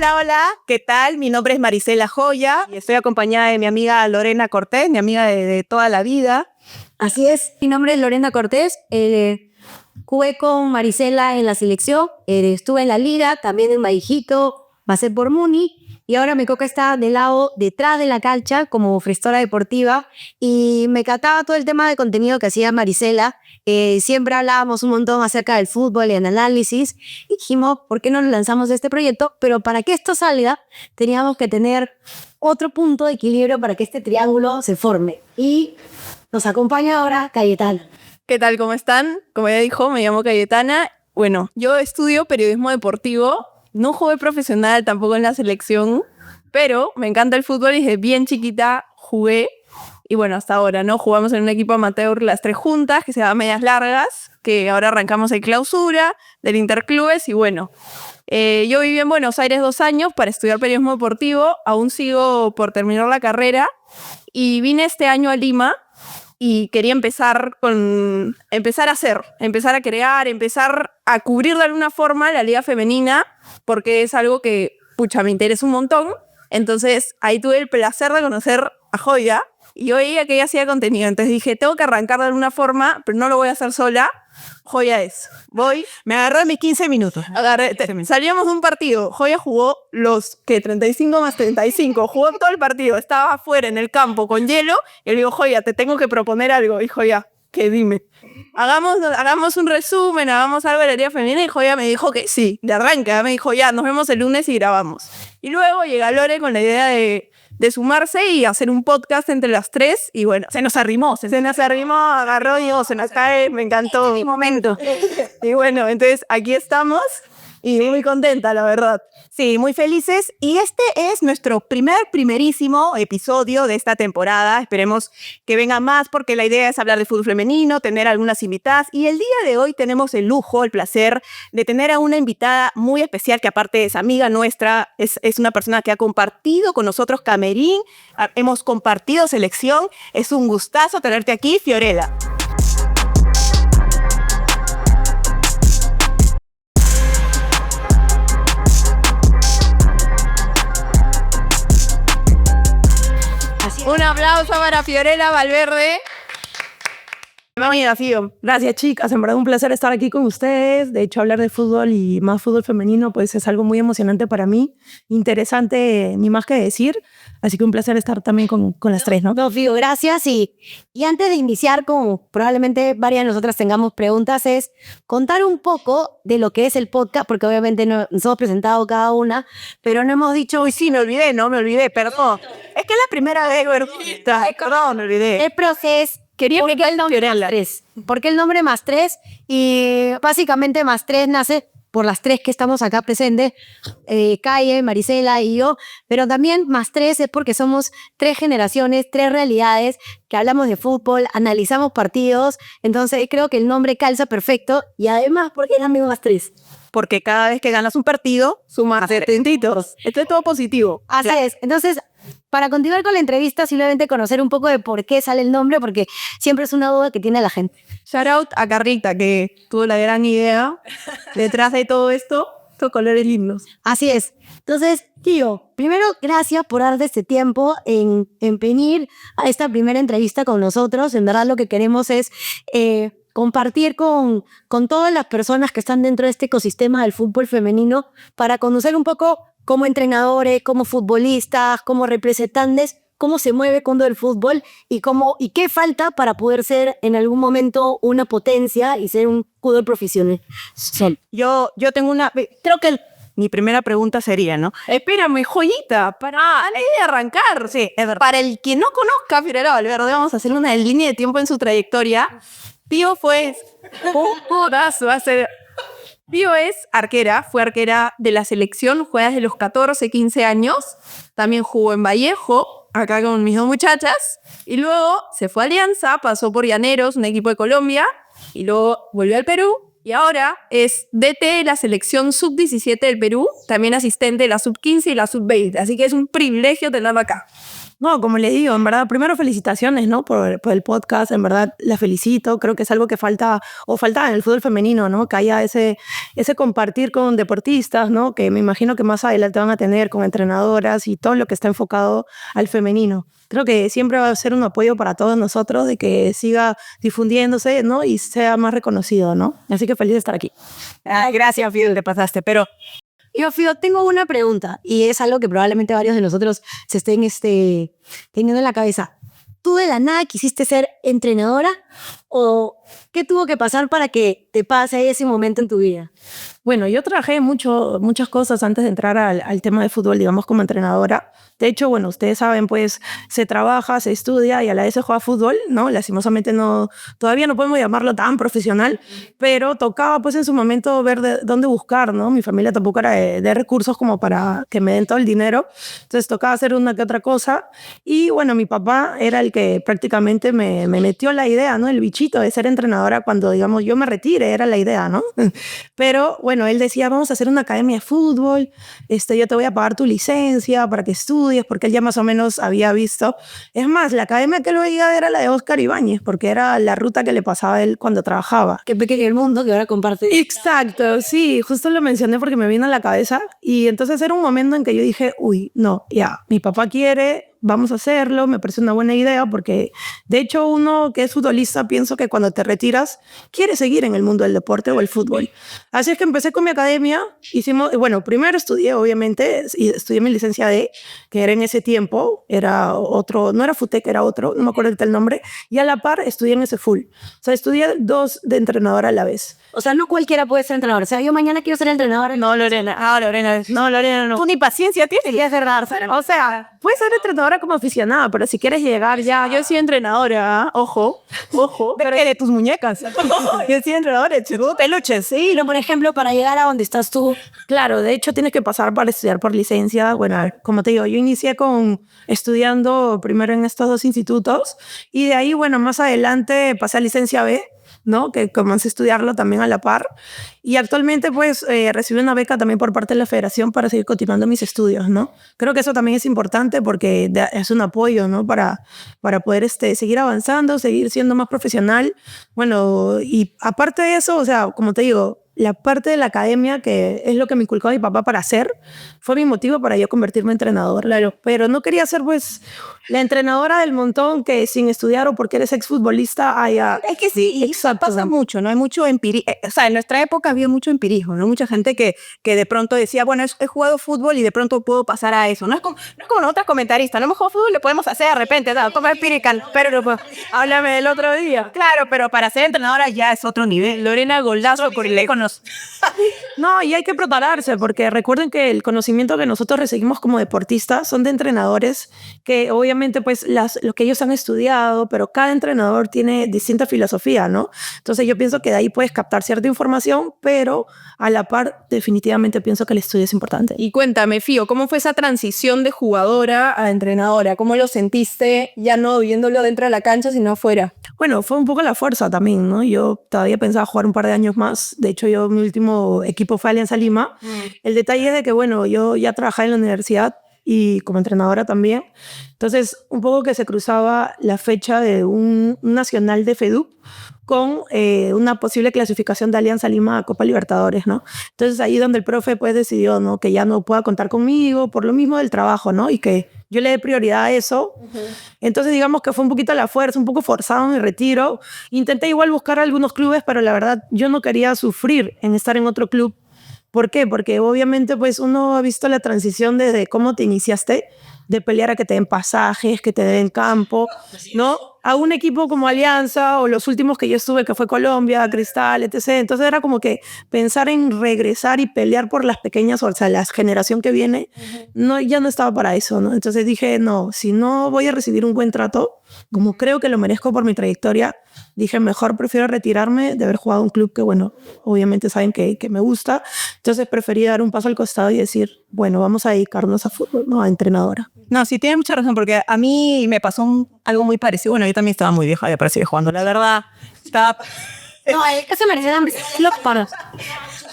Hola, hola, ¿qué tal? Mi nombre es Marisela Joya y estoy acompañada de mi amiga Lorena Cortés, mi amiga de toda la vida. Así es, mi nombre es Lorena Cortés, jugué con Marisela en la selección, estuve en la liga, también en Maijito, pasé por Muni y ahora me toca estar del lado detrás de la cancha como gestora deportiva y me encantaba todo el tema de contenido que hacía Marisela. Siempre hablábamos un montón acerca del fútbol y el análisis y dijimos, ¿por qué no nos lanzamos este proyecto? Pero para que esto salga teníamos que tener otro punto de equilibrio para que este triángulo se forme y nos acompaña ahora Cayetana. ¿Qué tal? ¿Cómo están? Como ya dijo, me llamo Cayetana. Bueno, yo estudio periodismo deportivo. No jugué profesional tampoco en la selección, pero me encanta el fútbol y desde bien chiquita jugué. Y bueno, hasta ahora, ¿no? Jugamos en un equipo amateur las tres juntas, que se llama Medias Largas, que ahora arrancamos en clausura del Interclubes. Y bueno, yo viví en Buenos Aires 2 años para estudiar periodismo deportivo. Aún sigo por terminar la carrera. Y vine este año a Lima y quería empezar a crear, empezar a cubrir de alguna forma la liga femenina, porque es algo que, pucha, me interesa un montón. Entonces ahí tuve el placer de conocer a Joya y yo veía que ella hacía contenido. Entonces dije, tengo que arrancar de alguna forma, pero no lo voy a hacer sola. Joya me agarré mis 15 minutos. Salíamos de un partido. Joya jugó los 35 más 35. Jugó todo el partido. Estaba afuera en el campo con hielo. Y le digo, Joya, te tengo que proponer algo. Y Joya, ¿qué? Dime. Hagamos un resumen, hagamos algo de la liga femenina. Y Joya me dijo que sí, de arranque. Me dijo, ya, nos vemos el lunes y grabamos. Y luego llega Lore con la idea de sumarse y hacer un podcast entre las tres. Y bueno, se nos arrimó, agarró y digo, se nos cae, me encantó. Mi momento. Y bueno, entonces aquí estamos y muy contenta, la verdad. Sí, muy felices. Y este es nuestro primerísimo episodio de esta temporada. Esperemos que venga más porque la idea es hablar de fútbol femenino, tener algunas invitadas. Y el día de hoy tenemos el lujo, el placer de tener a una invitada muy especial que aparte es amiga nuestra, es una persona que ha compartido con nosotros camerín, hemos compartido selección. Es un gustazo tenerte aquí, Fiorella. Un aplauso para Fiorella Valverde. Gracias, chicas. En verdad un placer estar aquí con ustedes. De hecho, hablar de fútbol y más fútbol femenino pues es algo muy emocionante para mí. Interesante, ni más que decir. Así que un placer estar también con las tres, ¿no? No, Fío, gracias. Y antes de iniciar, como probablemente varias de nosotras tengamos preguntas, es contar un poco de lo que es el podcast, porque obviamente nos hemos presentado cada una, pero no hemos dicho... Uy, sí, me olvidé, perdón. Es que es la primera vez, perdón, me olvidé. El proceso... ¿Por qué el nombre más 3? ¿Por qué el nombre más 3? Y básicamente más 3 nace por las 3 que estamos acá presentes, Caye, Marisela y yo, pero también más 3 es porque somos 3 generaciones, 3 realidades, que hablamos de fútbol, analizamos partidos, entonces creo que el nombre calza perfecto y además, ¿por qué el amigo más 3? Porque cada vez que ganas un partido, sumas 70. Esto es todo positivo. Así es. Entonces, para continuar con la entrevista, simplemente conocer un poco de por qué sale el nombre, porque siempre es una duda que tiene la gente. Shout out a Carlita, que tuvo la gran idea detrás de todo esto, estos colores lindos. Así es. Entonces, tío, primero, gracias por darte este tiempo en venir a esta primera entrevista con nosotros. En verdad, lo que queremos es compartir con todas las personas que están dentro de este ecosistema del fútbol femenino para conocer un poco como entrenadores, como futbolistas, como representantes, cómo se mueve con todo el fútbol y qué falta para poder ser en algún momento una potencia y ser un jugador profesional. Yo tengo creo que mi primera pregunta sería, ¿no? Espérame, Joyita, antes de arrancar, sí, es verdad. Para el que no conozca a Fiorella Valverde, vamos a hacer una línea de tiempo en su trayectoria. Pío es arquera, fue arquera de la selección, juega desde los 14, 15 años, también jugó en Vallejo, acá con mis 2 muchachas, y luego se fue a Alianza, pasó por Llaneros, un equipo de Colombia, y luego volvió al Perú, y ahora es DT de la selección sub-17 del Perú, también asistente de la sub-15 y la sub-20, así que es un privilegio tenerlo acá. No, como le digo, en verdad, primero felicitaciones, ¿no? Por el podcast, en verdad, la felicito. Creo que es algo que falta, o falta en el fútbol femenino, ¿no? Que haya ese compartir con deportistas, ¿no? Que me imagino que más adelante van a tener con entrenadoras y todo lo que está enfocado al femenino. Creo que siempre va a ser un apoyo para todos nosotros de que siga difundiéndose, ¿no? Y sea más reconocido, ¿no? Así que feliz de estar aquí. Ay, gracias, Fidel, te pasaste. Pero Yo, Fío, tengo una pregunta y es algo que probablemente varios de nosotros se estén teniendo en la cabeza. ¿Tú de la nada quisiste ser entrenadora o qué tuvo que pasar para que te pase ese momento en tu vida? Bueno, yo trabajé muchas cosas antes de entrar al tema de fútbol, digamos, como entrenadora. De hecho, bueno, ustedes saben, pues, se trabaja, se estudia y a la vez se juega fútbol, ¿no? Lastimosamente todavía no podemos llamarlo tan profesional, pero tocaba, pues, en su momento ver de dónde buscar, ¿no? Mi familia tampoco era de recursos como para que me den todo el dinero. Entonces, tocaba hacer una que otra cosa. Y, bueno, mi papá era el que prácticamente me metió la idea, ¿no? El bichito de ser entrenadora cuando, digamos, yo me retire, era la idea, ¿no? Pero, bueno, él decía, vamos a hacer una academia de fútbol, yo te voy a pagar tu licencia para que estudies, porque él ya más o menos había visto. Es más, la academia que lo veía era la de Oscar Ibáñez, porque era la ruta que le pasaba a él cuando trabajaba. Qué pequeño el mundo que ahora comparte. Exacto, sí, justo lo mencioné porque me vino a la cabeza y entonces era un momento en que yo dije, uy, no, ya, mi papá quiere, vamos a hacerlo, me parece una buena idea porque de hecho uno que es futbolista pienso que cuando te retiras quiere seguir en el mundo del deporte o el fútbol. Así es que empecé con mi academia, bueno, primero estudié obviamente, y estudié mi licencia D, que era en ese tiempo, era otro, no era FUTEC, era otro, no me acuerdo el nombre, y a la par estudié en ese full. O sea, estudié 2 de entrenadora a la vez. O sea, no cualquiera puede ser entrenador. O sea, yo mañana quiero ser entrenadora. no, Lorena. Lorena, no. Tú ni paciencia tienes. Es verdad. O sea, puedes ser entrenadora como aficionada, pero si quieres llegar ya... Yo soy entrenadora, ¿ah? Ojo. Pero de tus muñecas. Yo soy entrenadora de peluches, sí. Pero, por ejemplo, para llegar a donde estás tú. Claro, de hecho tienes que pasar para estudiar por licencia. Bueno, como te digo, yo inicié estudiando primero en estos 2 institutos y de ahí, bueno, más adelante pasé a licencia B, ¿no? Que comencé a estudiarlo también a la par y actualmente pues recibí una beca también por parte de la federación para seguir continuando mis estudios, ¿no? Creo que eso también es importante porque es un apoyo, ¿no? Para poder seguir avanzando, seguir siendo más profesional. Bueno, y aparte de eso, o sea, como te digo, la parte de la academia, que es lo que me inculcó mi papá para hacer, fue mi motivo para yo convertirme en entrenador. Claro. Pero no quería ser, pues, la entrenadora del montón que sin estudiar o porque eres exfutbolista haya... Es que sí, exacto. Pasa mucho, ¿no? Hay mucho empirismo. O sea, en nuestra época había mucho empirismo, ¿no? Mucha gente que de pronto decía, bueno, he jugado fútbol y de pronto puedo pasar a eso. No es como nosotras comentaristas, no hemos jugado fútbol, le podemos hacer de repente, ¿no? Como empírica, pero no, háblame del otro día. Claro, pero para ser entrenadora ya es otro nivel. Lorena Goldazo con teléfonos. No, y hay que prepararse porque recuerden que el conocimiento que nosotros recibimos como deportistas son de entrenadores que obviamente pues lo que ellos han estudiado, pero cada entrenador tiene distinta filosofía, ¿no? Entonces yo pienso que de ahí puedes captar cierta información, pero a la par definitivamente pienso que el estudio es importante. Y cuéntame, Fío, ¿cómo fue esa transición de jugadora a entrenadora? ¿Cómo lo sentiste ya no viéndolo dentro de la cancha, sino afuera? Bueno, fue un poco la fuerza también, ¿no? Yo todavía pensaba jugar un par de años más. De hecho, mi último equipo fue Alianza Lima. El detalle es de que, bueno, yo ya trabajaba en la universidad y como entrenadora también. Entonces, un poco que se cruzaba la fecha de un nacional de FEDUP con una posible clasificación de Alianza Lima a Copa Libertadores, ¿no? Entonces, ahí donde el profe pues decidió, ¿no? Que ya no pueda contar conmigo por lo mismo del trabajo, ¿no? Y que yo le dé prioridad a eso. Entonces, digamos que fue un poquito a la fuerza, un poco forzado mi retiro. Intenté igual buscar algunos clubes, pero la verdad yo no quería sufrir en estar en otro club. ¿Por qué? Porque obviamente pues uno ha visto la transición desde cómo te iniciaste, de pelear a que te den pasajes, que te den campo, ¿no? A un equipo como Alianza o los últimos que yo estuve, que fue Colombia, Cristal, etc. Entonces era como que pensar en regresar y pelear por las pequeñas, o sea, la generación que viene, ya no estaba para eso, ¿no? Entonces dije, no, si no voy a recibir un buen trato, como creo que lo merezco por mi trayectoria, dije, mejor prefiero retirarme de haber jugado un club que, bueno, obviamente saben que me gusta. Entonces preferí dar un paso al costado y decir, bueno, vamos a dedicarnos a fútbol, no a entrenadora. No, sí, tienes mucha razón, porque a mí me pasó algo muy parecido. Bueno, yo también estaba muy vieja, ya parecía jugando, la verdad. Estaba... No, el caso me merece hambre. Lo para.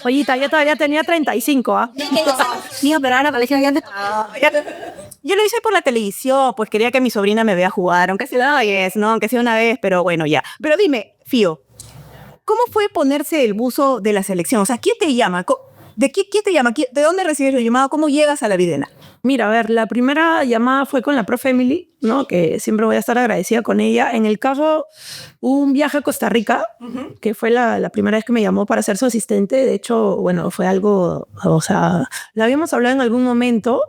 Ollita, yo todavía tenía 35, ¿ah? Niño, pero ahora colegio ya. Yo lo hice por la televisión, pues quería que mi sobrina me vea jugar, aunque sea una vez, ¿no? Aunque sea una vez, pero bueno, ya. Pero dime, Fío, ¿cómo fue ponerse el buzo de la selección? O sea, ¿quién te llama? ¿Quién te llama? ¿De dónde recibes el llamado? ¿Cómo llegas a la Videna? Mira, a ver, la primera llamada fue con la profe Emily, ¿no? Que siempre voy a estar agradecida con ella. En el caso, hubo un viaje a Costa Rica, que fue la primera vez que me llamó para ser su asistente. De hecho, bueno, fue algo, o sea, la habíamos hablado en algún momento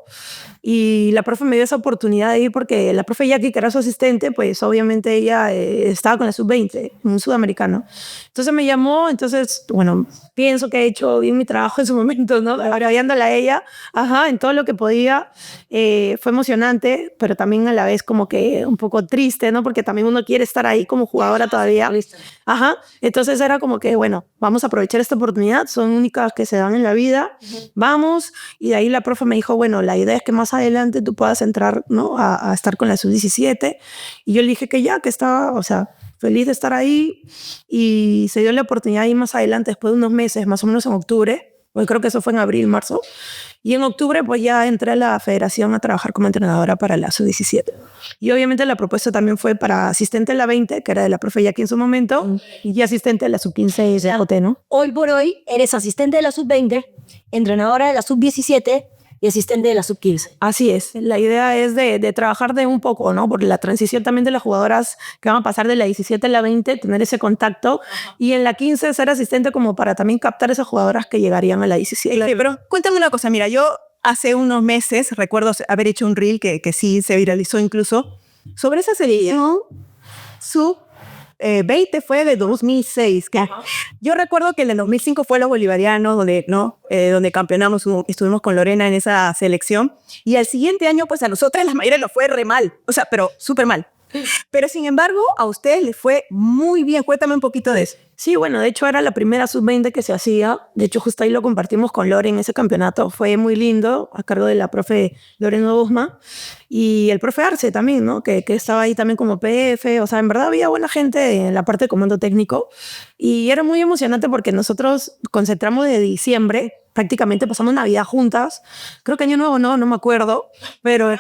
y la profe me dio esa oportunidad de ir porque la profe Jackie, que era su asistente, pues obviamente ella estaba con la sub-20, un sudamericano. Entonces me llamó, entonces, bueno, pienso que he hecho bien mi trabajo en su momento, ¿no? Agraviándola a ella, en todo lo que podía. Fue emocionante, pero también a la vez como que un poco triste, ¿no? Porque también uno quiere estar ahí como jugadora todavía. Entonces era como que, bueno, vamos a aprovechar esta oportunidad, son únicas que se dan en la vida, vamos. Y de ahí la profe me dijo, bueno, la idea es que más adelante tú puedas entrar, ¿no? A estar con la sub-17. Y yo le dije que ya, que estaba, o sea, feliz de estar ahí. Y se dio la oportunidad ahí más adelante, después de unos meses, más o menos en octubre, pues creo que eso fue en abril, marzo. Y en octubre pues ya entré a la federación a trabajar como entrenadora para la sub-17. Y obviamente la propuesta también fue para asistente de la 20, que era de la profe Jackie en su momento, y asistente de la sub-15 de AOT, ¿no? Hoy por hoy eres asistente de la sub-20, entrenadora de la sub-17 y asistente de la sub-15. Así es. La idea es de trabajar de un poco, ¿no? Por la transición también de las jugadoras que van a pasar de la 17 a la 20, tener ese contacto. Y en la 15 ser asistente como para también captar esas jugadoras que llegarían a la 17. Sí, pero cuéntame una cosa. Mira, yo hace unos meses recuerdo haber hecho un reel que sí se viralizó incluso sobre esa serie. Su 20 fue de 2006. Yo recuerdo que en el 2005 fue los bolivarianos, donde campeonamos, estuvimos con Lorena en esa selección. Y al siguiente año, pues a nosotras las mayores nos fue re mal. O sea, pero súper mal. Pero sin embargo, a ustedes les fue muy bien. Cuéntame un poquito de eso. Sí, bueno, de hecho era la primera sub-20 que se hacía. De hecho, justo ahí lo compartimos con Lore en ese campeonato. Fue muy lindo, a cargo de la profe Lorena Guzmán. Y el profe Arce también, ¿no? Que estaba ahí también como PF. O sea, en verdad había buena gente en la parte de comando técnico. Y era muy emocionante porque nosotros concentramos de diciembre. Prácticamente pasamos Navidad juntas. Creo que Año Nuevo no me acuerdo. Pero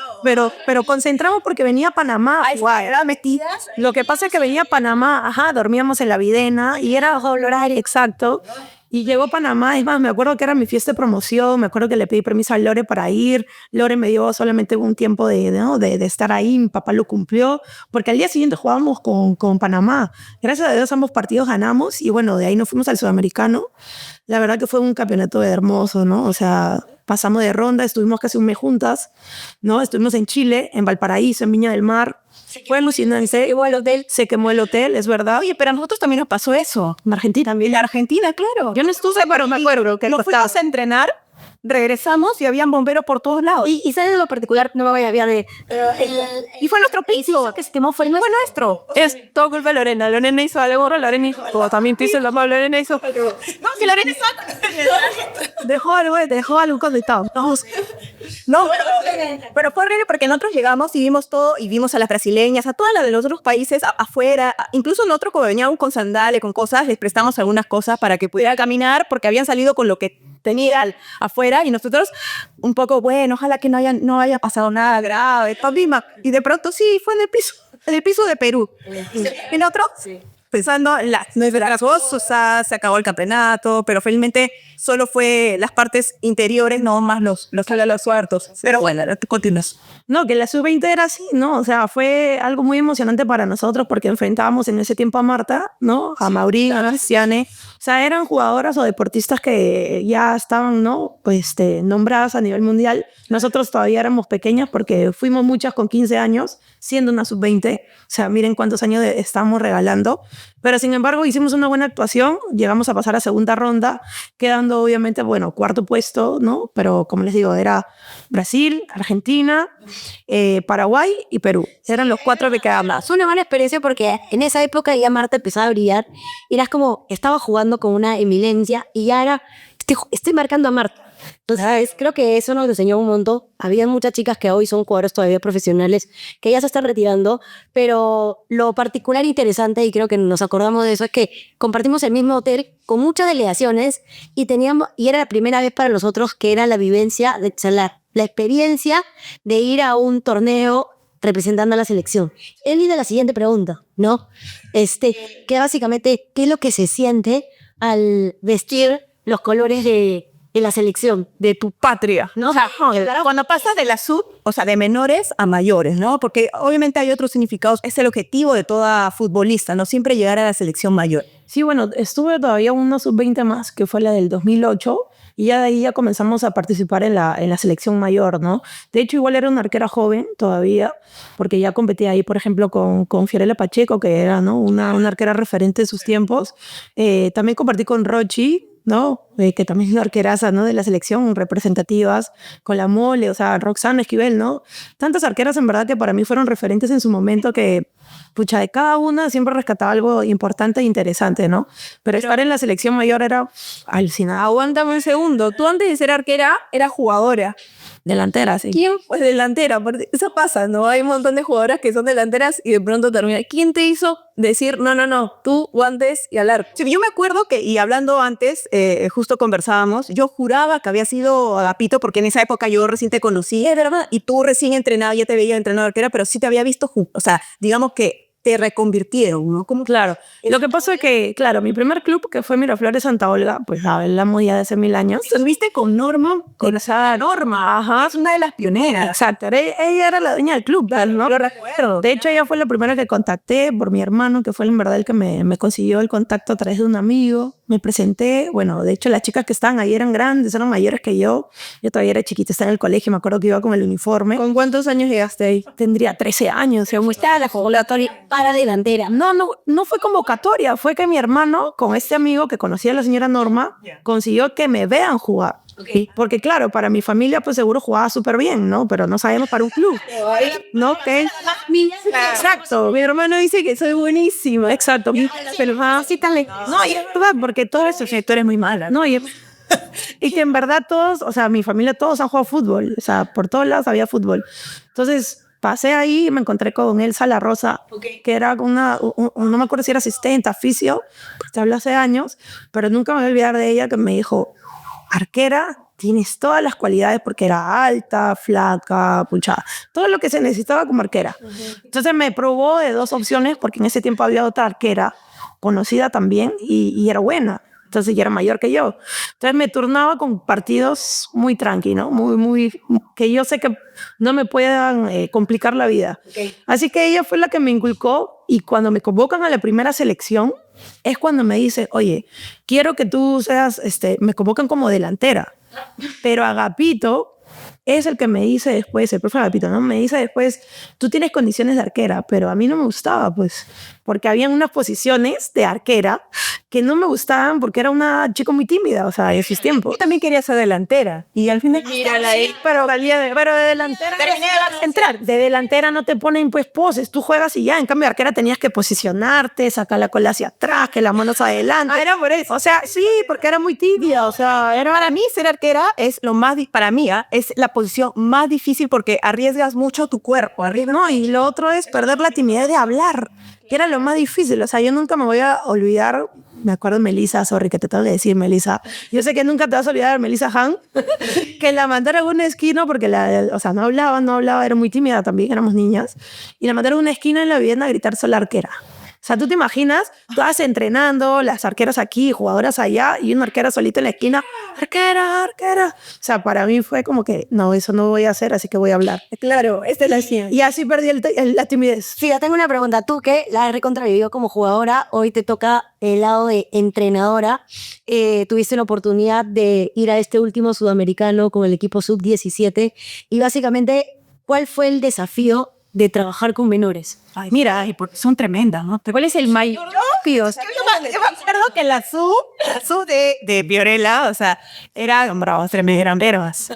concentramos porque venía Panamá. ¿Eran metidas? Lo que pasa es que venía Panamá, dormíamos en la Videna y era bajo el horario exacto. Y llegó Panamá, es más, me acuerdo que era mi fiesta de promoción, me acuerdo que le pedí permiso a Lore para ir. Lore me dio solamente un tiempo de estar ahí, mi papá lo cumplió, porque al día siguiente jugábamos con Panamá. Gracias a Dios ambos partidos ganamos y bueno, de ahí nos fuimos al Sudamericano. La verdad que fue un campeonato hermoso, ¿no? O sea, pasamos de ronda, estuvimos casi un mes juntas, ¿no? Estuvimos en Chile, en Valparaíso, en Viña del Mar. Fue alucinante. Se quemó el hotel, es verdad. Oye, pero a nosotros también nos pasó eso. En Argentina también. En Argentina, claro. Yo no estuve, pero me acuerdo que nos fuimos a entrenar, regresamos y habían bomberos por todos lados. Y ¿sabes lo particular? No me voy a hablar de... y fue nuestro piso. Que se quemó fue nuestro. Es todo culpa de Lorena. Lorena hizo algo, Lorena hizo... También te hizo la mano, Lorena hizo... No, que Lorena hizo... dejó algo conectado. No, pero fue horrible porque nosotros llegamos y vimos todo, y vimos a las brasileñas, a todas las de los otros países afuera, incluso nosotros como veníamos con sandales, con cosas, les prestamos algunas cosas para que pudiera caminar porque habían salido con lo que tenían afuera y nosotros un poco, bueno, ojalá que no haya pasado nada grave, y de pronto sí, fue en el piso de Perú. ¿Y nosotros? Sí. Pensando en nuestras cosas, se acabó el campeonato, pero felizmente solo fue las partes interiores, no más los cuartos. Pero bueno, continúas. No, que la sub-20 era así, ¿no? O sea, fue algo muy emocionante para nosotros porque enfrentábamos en ese tiempo a Marta, ¿no? A Mauri, a Ciane. O sea, eran jugadoras o deportistas que ya estaban, ¿no? Pues, nombradas a nivel mundial. Nosotros todavía éramos pequeñas porque fuimos muchas con 15 años, siendo una sub-20. O sea, miren cuántos años estábamos regalando. Pero sin embargo hicimos una buena actuación, llegamos a pasar a segunda ronda, quedando obviamente, bueno, cuarto puesto, ¿no? Pero como les digo, era Brasil, Argentina, Paraguay y Perú. Eran los 4 que quedaban más. Fue una buena experiencia porque en esa época ya Marta empezaba a brillar y eras como, estaba jugando con una eminencia y ya era, estoy marcando a Marta. Entonces, ¿sabes? Creo que eso nos enseñó un montón. Había muchas chicas que hoy son jugadores todavía profesionales que ya se están retirando, pero lo particular e interesante, y creo que nos acordamos de eso, es que compartimos el mismo hotel con muchas delegaciones y era la primera vez para nosotros que era la vivencia de charlar la experiencia de ir a un torneo representando a la selección. Él viene a la siguiente pregunta, ¿no? Que básicamente, ¿qué es lo que se siente al vestir los colores de la selección? De tu patria, ¿no? O sea, cuando pasas de la sub, o sea, de menores a mayores, ¿no? Porque obviamente hay otros significados. Es el objetivo de toda futbolista, ¿no? Siempre llegar a la selección mayor. Sí, bueno, estuve todavía una sub-20 más, que fue la del 2008, y ya de ahí ya comenzamos a participar en la selección mayor, ¿no? De hecho, igual era una arquera joven todavía, porque ya competía ahí, por ejemplo, con Fiorella Pacheco, que era, ¿no? una arquera referente de sus tiempos. También compartí con Rochi, ¿no? Que también es una arqueraza, ¿no? De la selección, representativas, con la Mole, o sea, Roxana Esquivel, ¿no? Tantas arqueras en verdad que para mí fueron referentes en su momento que, pucha, de cada una siempre rescataba algo importante e interesante, ¿no? Pero estar en la selección mayor era alucinante. Aguántame un segundo. Tú antes de ser arquera, eras jugadora. Delantera, sí. ¿Quién? Pues delantera. Porque eso pasa, ¿no? Hay un montón de jugadoras que son delanteras y de pronto termina. ¿Quién te hizo decir, no, tú guantes y al arco? Sí, yo me acuerdo que, y hablando antes, justo conversábamos, yo juraba que había sido Agapito, porque en esa época yo recién te conocí, ¿verdad? Y tú recién entrenaba, ya te veía entrenador arquera, pero sí te había visto, o sea, digamos que te reconvirtieron, ¿no? Como claro. Lo que pasó es que, claro, mi primer club, que fue Miraflores Santa Olga, pues hablamos ya de hace 1000 años. Estuviste con Norma, con esa Norma, ajá, es una de las pioneras. Exacto, ella era la dueña del club, ¿no? Lo recuerdo. De hecho, ella fue la primera que contacté por mi hermano, que fue en verdad el que me consiguió el contacto a través de un amigo. Me presenté, bueno, de hecho las chicas que estaban ahí eran grandes, eran mayores que yo. Yo todavía era chiquita, estaba en el colegio, me acuerdo que iba con el uniforme. ¿Con cuántos años llegaste ahí? Tendría 13 años. ¿Cómo estaba la convocatoria para delantera? No fue convocatoria, fue que mi hermano, con este amigo que conocía a la señora Norma, consiguió que me vean jugar. Okay. Porque claro, para mi familia pues seguro jugaba súper bien, ¿no? Pero no sabemos para un club, ¿no? ¿Qué? Exacto. Mi hermano dice que soy buenísima. Exacto. Pero sí tan no, y es verdad, porque todo eso, tú eres muy mala, ¿no? Y que en verdad todos, o sea, mi familia todos han jugado fútbol, o sea, por todos lados había fútbol. Entonces pasé ahí y me encontré con Elsa La Rosa, que era no me acuerdo si era asistente, fisio, te habló hace años, pero nunca me voy a olvidar de ella, que me dijo, arquera, tienes todas las cualidades, porque era alta, flaca, pucha, todo lo que se necesitaba como arquera. Entonces me probó de 2 opciones, porque en ese tiempo había otra arquera conocida también y era buena. Entonces ya era mayor que yo. Entonces me turnaba con partidos muy tranqui, ¿no? Muy, que yo sé que no me puedan complicar la vida. Okay. Así que ella fue la que me inculcó, y cuando me convocan a la primera selección es cuando me dice, oye, quiero que tú seas, me convocan como delantera, pero Agapito es el que me dice después, el profe Agapito, ¿no? Me dice después, tú tienes condiciones de arquera, pero a mí no me gustaba, pues, porque habían unas posiciones de arquera que no me gustaban porque era una chica muy tímida, o sea, de sus tiempos. Yo también quería ser delantera, y al final... Mírala ahí. Pero de delantera... Entrar. De delantera no te ponen, pues, poses, tú juegas y ya. En cambio, de arquera tenías que posicionarte, sacar la cola hacia atrás, que las manos adelante. Era por eso. O sea, sí, porque era muy tímida, o sea, era... Para mí, ser arquera es lo más... Para mí, es la posición más difícil porque arriesgas mucho tu cuerpo. No, y lo otro es perder la timidez de hablar, que era lo más difícil. O sea, yo nunca me voy a olvidar, me acuerdo de Melissa, sorry que te tengo que decir, Melissa. Yo sé que nunca te vas a olvidar de Melissa Han, que la mandaron a una esquina porque o sea, no hablaba, era muy tímida también, éramos niñas, y la mandaron a una esquina en la vivienda a gritar sola arquera. O sea, tú te imaginas, todas entrenando, las arqueras aquí, jugadoras allá, y una arquera solita en la esquina, arquera. O sea, para mí fue como que, no, eso no voy a hacer, así que voy a hablar. Claro, esta es la ciencia. Y así perdí la timidez. Sí, ya tengo una pregunta. Tú que la has recontravivido como jugadora, hoy te toca el lado de entrenadora. Tuviste la oportunidad de ir a este último sudamericano con el equipo sub-17, y básicamente, ¿cuál fue el desafío de trabajar con menores? Ay, mira, porque son tremendas, ¿no? ¿Cuál es el mayor? Yo me acuerdo que la sub de Fiorella, o sea, eran bravas, tremendas, eran bravas.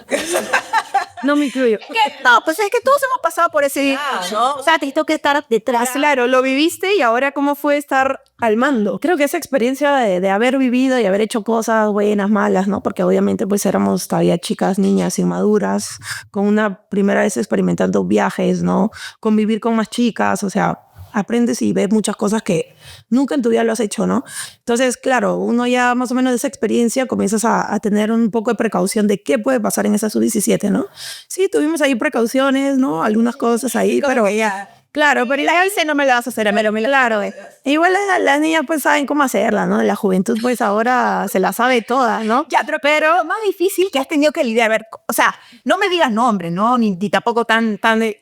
No me incluyo. No, pues es que todos hemos pasado por ese... ¿no? O sea, te toca estar detrás. Claro, lo viviste, y ahora ¿cómo fue estar al mando? Creo que esa experiencia de haber vivido y haber hecho cosas buenas, malas, ¿no? Porque obviamente pues éramos todavía chicas, niñas inmaduras, con una primera vez experimentando viajes, ¿no? Convivir con más chicas, o sea, aprendes y ves muchas cosas que nunca en tu vida lo has hecho, ¿no? Entonces, claro, uno ya más o menos de esa experiencia comienzas a tener un poco de precaución de qué puede pasar en esa sub-17, ¿no? Sí, tuvimos ahí precauciones, ¿no? Algunas cosas ahí, pero ya. claro, pero La once no me la vas a hacer a mí, claro, igual las niñas pues saben cómo hacerla, ¿no? La juventud pues ahora se la sabe toda, ¿no? Ya, pero lo más difícil que has tenido que lidiar, a ver, o sea, no me digas nombres, ¿no? Ni tampoco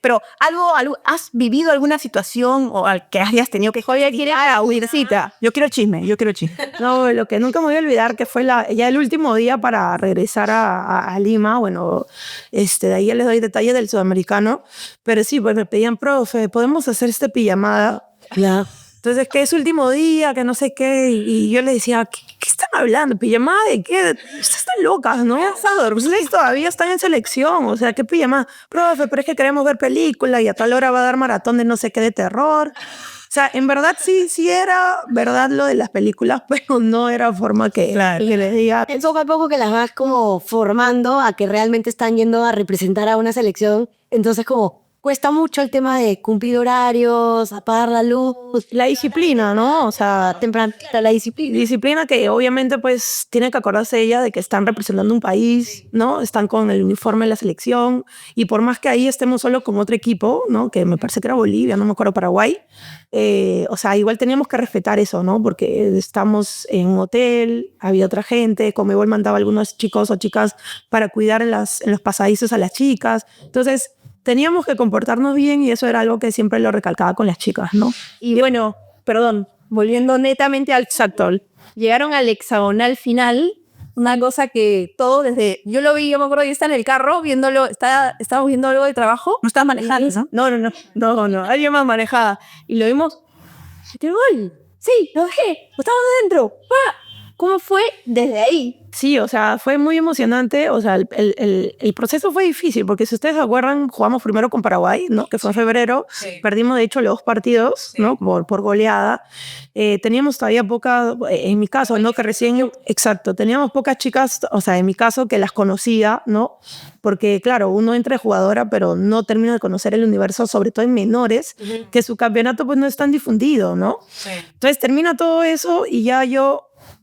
pero algo, ¿has vivido alguna situación o al que hayas tenido que joder, quiere a huircita? Yo quiero el chisme. No, lo que nunca me voy a olvidar que fue ya el último día para regresar a Lima, bueno, de ahí ya les doy detalles del sudamericano, pero sí, pues me pedían, profe, ¿podemos hacer esta pijamada? Ya. Entonces, que es último día, que no sé qué, y yo le decía, ¿qué están hablando? ¿Pijamada de qué? Ustedes están locas, ¿no? Ustedes todavía están en selección, o sea, ¿qué pijamada? Profe, pero es que queremos ver película y a tal hora va a dar maratón de no sé qué de terror. O sea, en verdad sí era verdad lo de las películas, pero no era forma que les diga. Es poco a poco que las vas como formando a que realmente están yendo a representar a una selección. Entonces como cuesta mucho el tema de cumplir horarios, apagar la luz. La disciplina, ¿no? O sea, Temprano, la disciplina. disciplina que obviamente pues tiene que acordarse ella de que están representando un país, ¿no? Están con el uniforme de la selección y por más que ahí estemos solo con otro equipo, ¿no? Que me parece que era Bolivia, no me acuerdo, Paraguay, o sea, igual teníamos que respetar eso, ¿no? Porque estamos en un hotel, había otra gente, Conmebol mandaba a algunos chicos o chicas para cuidar en los pasadizos a las chicas, entonces teníamos que comportarnos bien y eso era algo que siempre lo recalcaba con las chicas, ¿no? Y bueno, perdón, volviendo netamente al Exactol, llegaron al hexagonal final, una cosa que todo yo lo vi, yo me acuerdo que estaba en el carro viéndolo, estábamos viendo algo de trabajo. No estabas manejando, ¿no? No, alguien más manejaba. Y lo vimos, ¡metió el gol! Sí, lo dejé, estábamos adentro. ¡Ah! ¿Cómo fue desde ahí? Sí, o sea, fue muy emocionante, o sea, el proceso fue difícil, porque si ustedes se acuerdan, jugamos primero con Paraguay, ¿no? Que fue en febrero, perdimos de hecho los 2 partidos, ¿no? Por goleada, teníamos todavía en mi caso, ¿no? Que recién, exacto, teníamos pocas chicas, o sea, en mi caso, que las conocía, ¿no? Porque claro, uno entra de jugadora, pero no termina de conocer el universo, sobre todo en menores, que su campeonato pues no es tan difundido, ¿no? Entonces termina todo eso y ya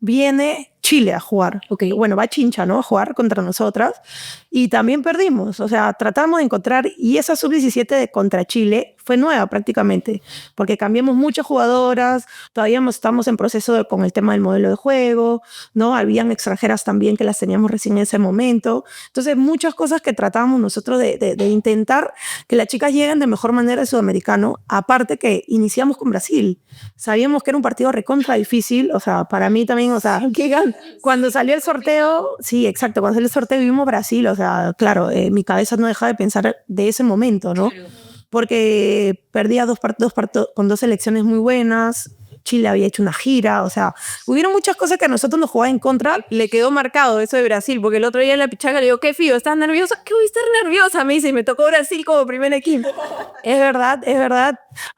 viene Chile a jugar. Okay. Bueno, va Chincha, ¿no? A jugar contra nosotras. Y también perdimos. O sea, tratamos de encontrar... Y esa sub-17 contra Chile fue nueva prácticamente. Porque cambiamos muchas jugadoras. Todavía estamos en proceso con el tema del modelo de juego, ¿no? Habían extranjeras también que las teníamos recién en ese momento. Entonces, muchas cosas que tratábamos nosotros de intentar que las chicas lleguen de mejor manera al sudamericano. Aparte que iniciamos con Brasil. Sabíamos que era un partido recontra difícil. O sea, para mí también, o sea... Cuando salió el sorteo, sí, exacto, cuando salió el sorteo vimos Brasil, o sea, claro, mi cabeza no deja de pensar de ese momento, ¿no? Porque perdía con 2 selecciones muy buenas, Chile había hecho una gira, o sea, hubieron muchas cosas que a nosotros nos jugaban en contra. Le quedó marcado eso de Brasil, porque el otro día en la pichanga le digo, ¿qué fío? ¿Estás nerviosa? ¿Qué voy a estar nerviosa? Me dice, y me tocó Brasil como primer equipo. Es verdad.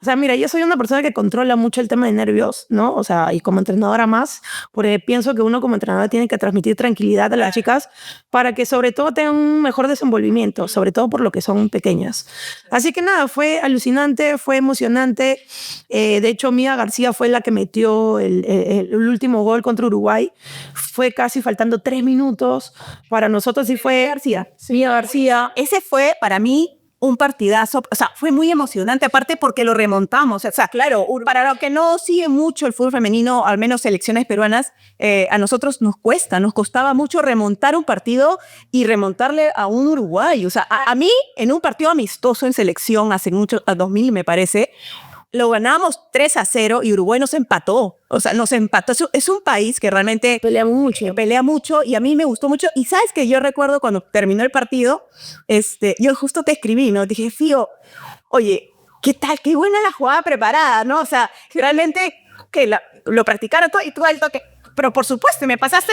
O sea, mira, yo soy una persona que controla mucho el tema de nervios, ¿no? O sea, y como entrenadora más, porque pienso que uno como entrenadora tiene que transmitir tranquilidad a las chicas para que sobre todo tengan un mejor desenvolvimiento, sobre todo por lo que son pequeñas. Así que nada, fue alucinante, fue emocionante. De hecho, Mía García fue la que metió el último gol contra Uruguay. Fue casi faltando 3 minutos. Para nosotros sí fue Mía García. Ese fue para mí un partidazo, o sea, fue muy emocionante, aparte porque lo remontamos, o sea, claro, para los que no siguen mucho el fútbol femenino, al menos selecciones peruanas, a nosotros nos costaba mucho remontar un partido y remontarle a un Uruguay, o sea, a mí, en un partido amistoso en selección, hace mucho, a 2000 me parece, lo ganamos 3-0 y Uruguay nos empató. O sea, nos empató. Es un país que realmente pelea mucho y a mí me gustó mucho. Y sabes que yo recuerdo cuando terminó el partido, yo justo te escribí, ¿no? Dije, Fío, oye, ¿qué tal? Qué buena la jugada preparada, ¿no? O sea, realmente que lo practicaron todo y tú al toque. pero por supuesto, me pasaste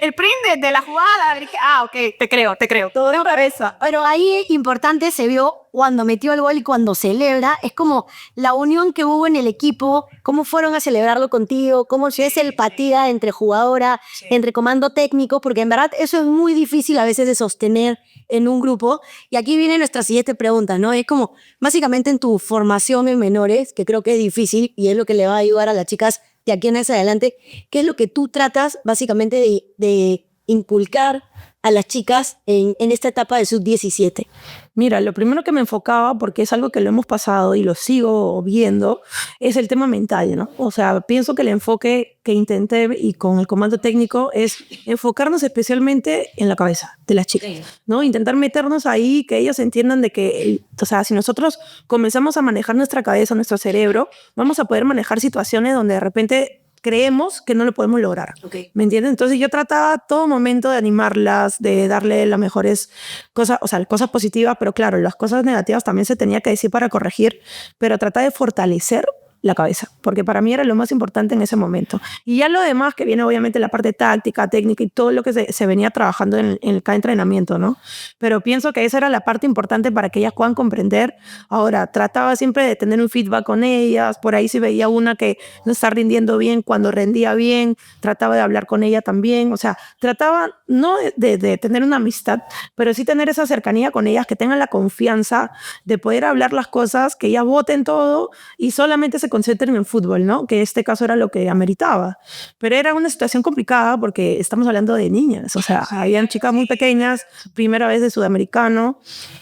el print de la jugada. Ok, te creo. Todo de cabeza. Pero ahí importante se vio cuando metió el gol y cuando celebra, es como la unión que hubo en el equipo, cómo fueron a celebrarlo contigo, cómo si es empatía entre jugadora, entre comando técnico, porque en verdad eso es muy difícil a veces de sostener en un grupo. Y aquí viene nuestra siguiente pregunta, ¿no? Es como, básicamente en tu formación en menores, que creo que es difícil y es lo que le va a ayudar a las chicas de aquí en adelante, ¿qué es lo que tú tratas básicamente de inculcar a las chicas en esta etapa de sub-17? Mira, lo primero que me enfocaba, porque es algo que lo hemos pasado y lo sigo viendo, es el tema mental, ¿no? O sea, pienso que el enfoque que intenté y con el comando técnico es enfocarnos especialmente en la cabeza de las chicas, ¿no? Intentar meternos ahí, que ellas entiendan de que, o sea, si nosotros comenzamos a manejar nuestra cabeza, nuestro cerebro, vamos a poder manejar situaciones donde de repente creemos que no lo podemos lograr. ¿Me entiendes? Entonces yo trataba todo momento de animarlas, de darle las mejores cosas, o sea, cosas positivas, pero claro, las cosas negativas también se tenía que decir para corregir, pero trataba de fortalecer la cabeza, porque para mí era lo más importante en ese momento. Y ya lo demás, que viene obviamente la parte táctica, técnica y todo lo que se venía trabajando en cada entrenamiento, ¿no? Pero pienso que esa era la parte importante para que ellas puedan comprender. Ahora, trataba siempre de tener un feedback con ellas, por ahí si veía una que no está rindiendo bien, cuando rendía bien, trataba de hablar con ella también, o sea, trataba no de tener una amistad, pero sí tener esa cercanía con ellas, que tengan la confianza de poder hablar las cosas, que ellas voten todo y solamente se concentren en fútbol, ¿no? Que este caso era lo que ameritaba. Pero era una situación complicada porque estamos hablando de niñas, o sea, habían chicas muy pequeñas, primera vez de sudamericano,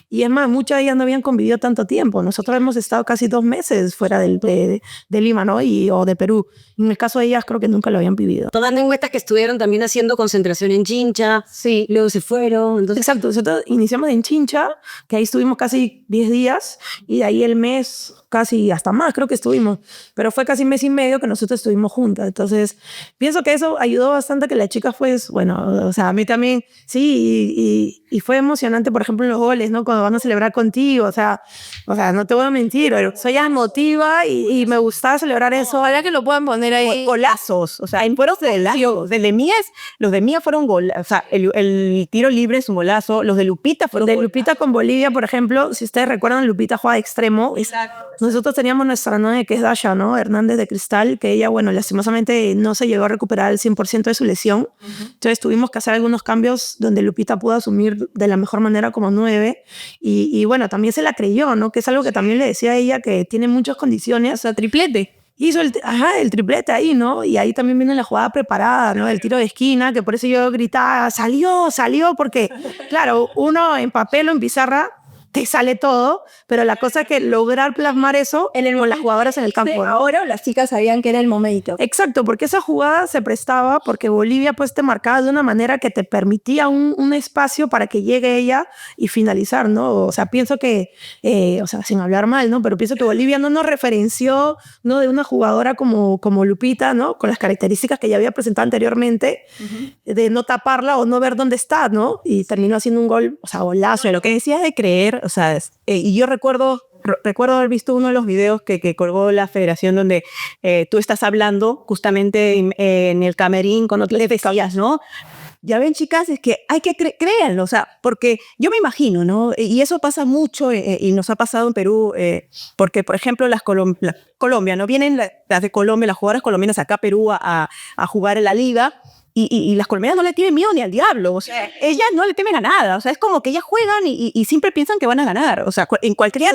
y es más, muchas de ellas no habían convivido tanto tiempo. Nosotros hemos estado casi 2 meses fuera de Lima, ¿no? O de Perú. En el caso de ellas creo que nunca lo habían vivido. Tomando en cuenta que estuvieron también haciendo concentración en Chincha, Sí. luego se fueron. Entonces, Exacto, nosotros iniciamos en Chincha, que ahí estuvimos casi 10 días, y de ahí el mes, casi hasta más creo que estuvimos, pero fue casi 1 mes y medio que nosotros estuvimos juntas. Entonces, pienso que eso ayudó bastante a que las chicas, pues, bueno, o sea, a mí también, sí, y fue emocionante, por ejemplo, en los goles, ¿no? Cuando van a celebrar contigo, o sea, no te voy a mentir, soy emotiva y me gustaba celebrar eso. Ojalá que lo puedan poner ahí. Golazos, o sea, fueron golazos. Los de Mía fueron golazos, o sea, el tiro libre es un golazo, los de Lupita fueron De golazos. Lupita con Bolivia, por ejemplo, si ustedes recuerdan, Lupita juega de extremo. Exacto. Nosotros teníamos nuestra novia que es Dasha, ¿no? Hernández de Cristal, que ella, bueno, lastimosamente no se llegó a recuperar el 100% de su lesión. Entonces tuvimos que hacer algunos cambios donde Lupita pudo asumir de la mejor manera como 9. Y bueno, también se la creyó, ¿no? Que es algo que también le decía a ella, que tiene muchas condiciones. O sea, triplete. Hizo el triplete ahí, ¿no? Y ahí también viene la jugada preparada, ¿no? El tiro de esquina, que por eso yo gritaba, salió, porque, claro, uno en papel o en pizarra te sale todo, pero la cosa es que lograr plasmar eso con las jugadoras en el campo, ¿no? Ahora las chicas sabían que era el momento. Exacto, porque esa jugada se prestaba porque Bolivia pues te marcaba de una manera que te permitía un espacio para que llegue ella y finalizar, ¿no? O sea, pienso que, o sea, sin hablar mal, ¿no? Pero pienso que Bolivia no nos referenció, ¿no? De una jugadora como Lupita, ¿no? Con las características que ya había presentado anteriormente, de no taparla o no ver dónde está, ¿no? Y terminó haciendo un gol, o sea, golazo. Lo que decías de creer, o sea, y yo recuerdo haber visto uno de los videos que colgó la federación donde tú estás hablando justamente en el camerín cuando le decías, ¿no? Ya ven, chicas, es que hay que créanlo, o sea, porque yo me imagino, ¿no? Y eso pasa mucho y nos ha pasado en Perú, porque, por ejemplo, Colombia, ¿no? Vienen las de Colombia, las jugadoras colombianas acá a Perú a jugar en la liga. Y las colombianas no le tienen miedo ni al diablo, o sea, ellas no le temen a nada, o sea, es como que ellas juegan y siempre piensan que van a ganar, o sea, en cualquier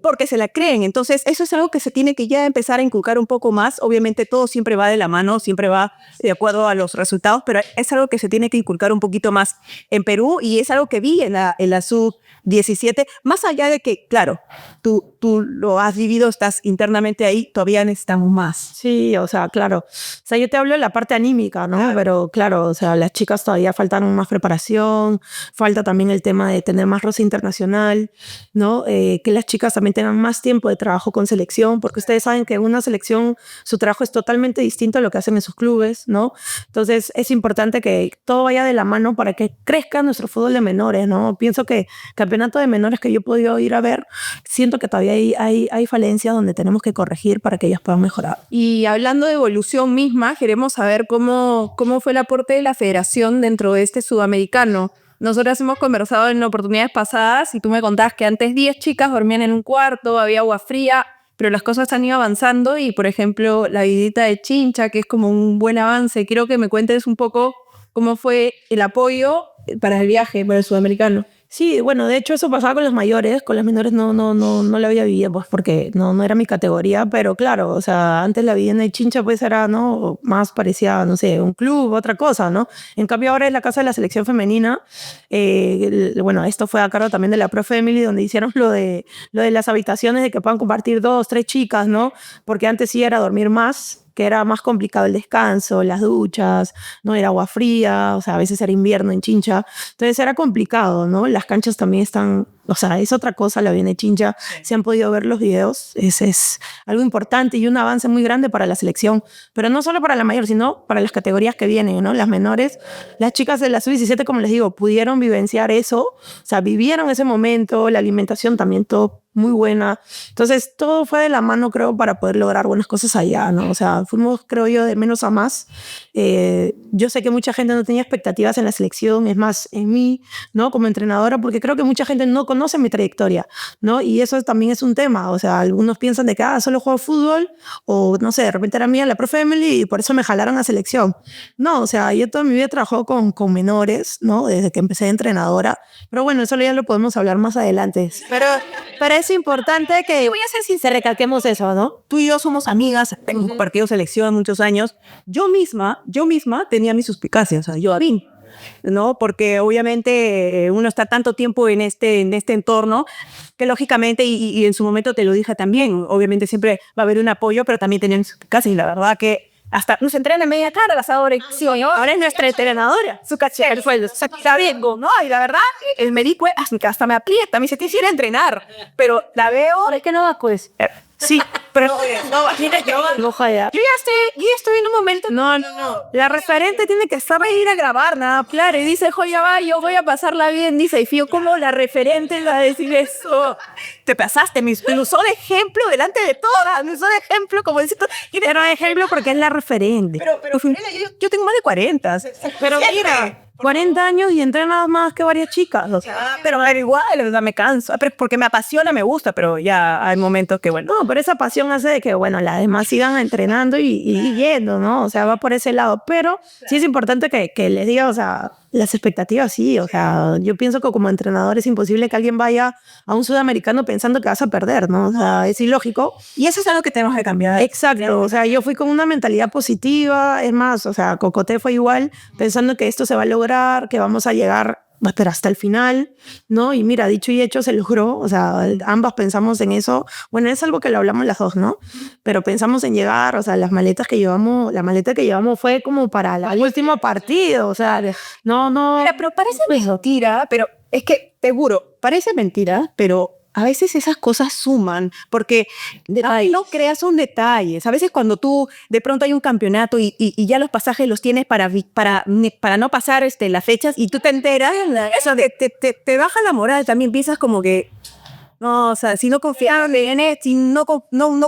porque se la creen. Entonces eso es algo que se tiene que ya empezar a inculcar un poco más. Obviamente todo siempre va de la mano, siempre va de acuerdo a los resultados, pero es algo que se tiene que inculcar un poquito más en Perú, y es algo que vi en la sub-17, más allá de que, claro, tú lo has vivido, estás internamente ahí, todavía necesitamos más. Sí, o sea, claro. O sea, yo te hablo de la parte anímica, ¿no? Pero claro, o sea, las chicas todavía faltan más preparación, falta también el tema de tener más roce internacional, ¿no? Que las chicas también tengan más tiempo de trabajo con selección, porque ustedes saben que en una selección su trabajo es totalmente distinto a lo que hacen en sus clubes, ¿no? Entonces es importante que todo vaya de la mano para que crezca nuestro fútbol de menores, ¿no? Pienso que campeonato de menores que yo he podido ir a ver, siento que todavía todavía hay falencias donde tenemos que corregir para que ellas puedan mejorar. Y hablando de evolución misma, queremos saber cómo fue el aporte de la federación dentro de este sudamericano. Nosotras hemos conversado en oportunidades pasadas y tú me contabas que antes 10 chicas dormían en un cuarto, había agua fría, pero las cosas han ido avanzando y, por ejemplo, la vidita de Chincha, que es como un buen avance. Quiero que me cuentes un poco cómo fue el apoyo para el viaje, para el sudamericano. Sí, bueno, de hecho eso pasaba con los mayores, con las menores no lo había vivido, pues porque no era mi categoría, pero claro, o sea, antes la vida en el Chincha pues era, ¿no? Más parecía, no sé, un club, otra cosa, ¿no? En cambio ahora es la casa de la selección femenina, bueno, esto fue a cargo también de la Pro Family, donde hicieron lo de las habitaciones, de que puedan compartir 2, 3 chicas, ¿no? Porque antes sí era dormir más, que era más complicado el descanso, las duchas, no era agua fría, o sea, a veces era invierno en Chincha, entonces era complicado, ¿no? Las canchas también están, o sea, es otra cosa la Viene Chincha, se han podido ver los videos, es algo importante y un avance muy grande para la selección, pero no solo para la mayor, sino para las categorías que vienen, ¿no? Las menores, las chicas de la sub-17, como les digo, pudieron vivenciar eso, o sea, vivieron ese momento, la alimentación también todo muy buena. Entonces, todo fue de la mano, creo, para poder lograr buenas cosas allá, ¿no? O sea, fuimos, creo yo, de menos a más. Yo sé que mucha gente no tenía expectativas en la selección, es más, en mí, ¿no? Como entrenadora, porque creo que mucha gente no conoce mi trayectoria, ¿no? Y eso también es un tema. O sea, algunos piensan de que, solo juego fútbol, o no sé, de repente era mía la Pro Family y por eso me jalaron a selección. No, o sea, yo toda mi vida trabajo con menores, ¿no? Desde que empecé de entrenadora. Pero bueno, eso ya lo podemos hablar más adelante. Pero es importante que, voy a ser sincera, recalquemos eso, ¿no? Tú y yo somos amigas, hemos compartido selección muchos años. Yo misma tenía mis suspicacias, o sea, yo a mí, ¿no? Porque obviamente uno está tanto tiempo en este entorno que lógicamente, y en su momento te lo dije también, obviamente siempre va a haber un apoyo, pero también tenía mis suspicacias y la verdad que hasta nos entrena en media cara la asadora. Sí, ahora es nuestra entrenadora. Su caché, el sueldo. Está bien, ¿no? Y la verdad, el médico hasta me aprieta. Me dice, te hiciera entrenar. Pero la veo. ¿Por qué no va, pues? Sí, pero yo ya estoy en un momento. No. La referente tiene que estar ahí ir a grabar, nada. Claro, y dice, joya va, yo voy a pasarla bien. Dice, y fío, ¿cómo la referente va a decir eso? Te pasaste, me usó de ejemplo delante de todas. Me usó de ejemplo, como decir, era de ejemplo porque es la referente. Pero yo tengo más de 40. Pero mira, 40 años y entrenas más que varias chicas. O sea, pero igual, o sea, me canso. Porque me apasiona, me gusta, pero ya hay momentos que, bueno. No, pero esa pasión hace de que, bueno, las demás sigan entrenando y yendo, ¿no? O sea, va por ese lado. Pero sí es importante que les diga, o sea, las expectativas sí, o sea, yo pienso que como entrenador es imposible que alguien vaya a un sudamericano pensando que vas a perder, ¿no? O sea, es ilógico. Y eso es algo que tenemos que cambiar. Exacto, o sea, yo fui con una mentalidad positiva, es más, o sea, Cocoté fue igual, pensando que esto se va a lograr, que vamos a llegar pero hasta el final, ¿no? Y mira, dicho y hecho se logró, o sea, ambas pensamos en eso. Bueno, es algo que lo hablamos las dos, ¿no? Pero pensamos en llegar, o sea, la maleta que llevamos fue como para el último partido, o sea, no. Mira, pero parece mentira, pero es que, te juro, parece mentira, pero a veces esas cosas suman, porque no creas un detalle. A veces cuando tú de pronto hay un campeonato y ya los pasajes los tienes para no pasar las fechas y tú te enteras, eso te baja la moral. También piensas como que, no, o sea, si no confiamos, si no